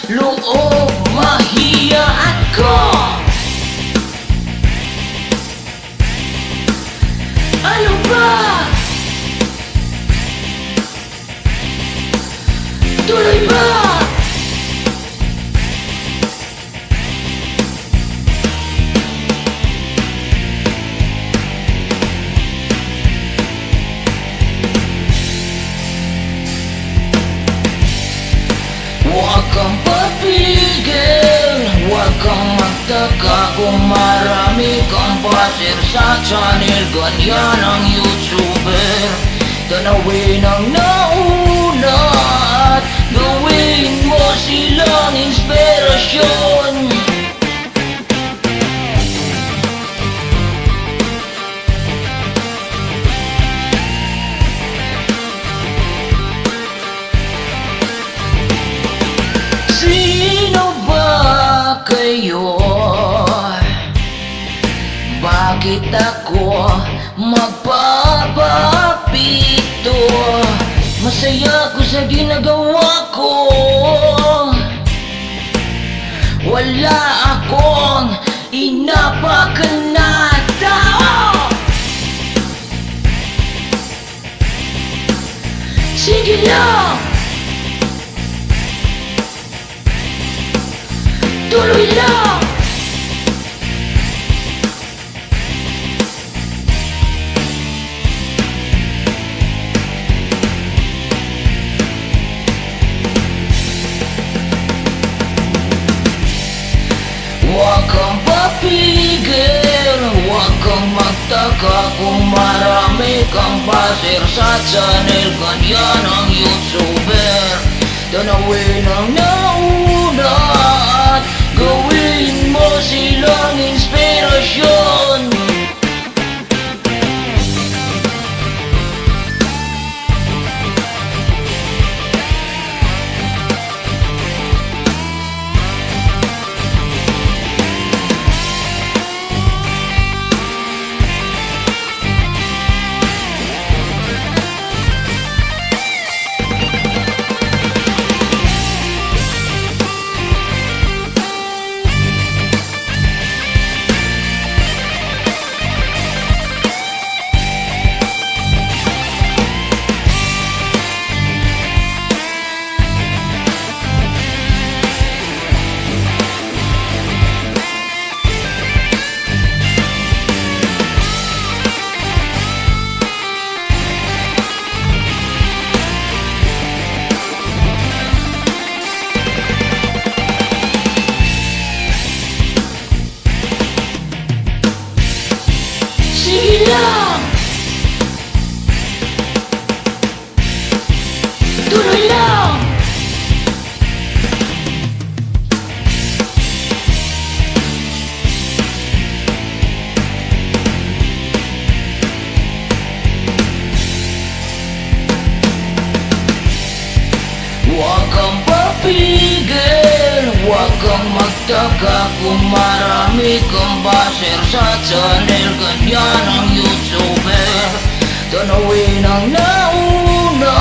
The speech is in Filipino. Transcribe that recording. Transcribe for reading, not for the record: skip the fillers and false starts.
loob, mahiya ako. Ano ba? Tuloy ba? Huwag kang papigil, huwag kang magtaka kung marami kang baser sa channel. Ganyan ang YouTuber. Tanawin ang nauna at gawin mo silang inspirasyon. Sino ba kayo? Bakit ako magpapapito? Masaya ko sa ginagawa ko. Wala akong inapakan na tao. Sige lang, tuloy lang. Huwag kang papigil, huwag kang magtaka kung marami kang baser sa channel. Ganyan ang YouTuber. Tanawin ang nauna at gawin mo silang inspirasyon. Sige lang, tuloy lang. Huwag kang papigil, huwag kang magtaka kung marami kang baser sa channel. Ganyan ang YouTuber. Tanawin ang nauna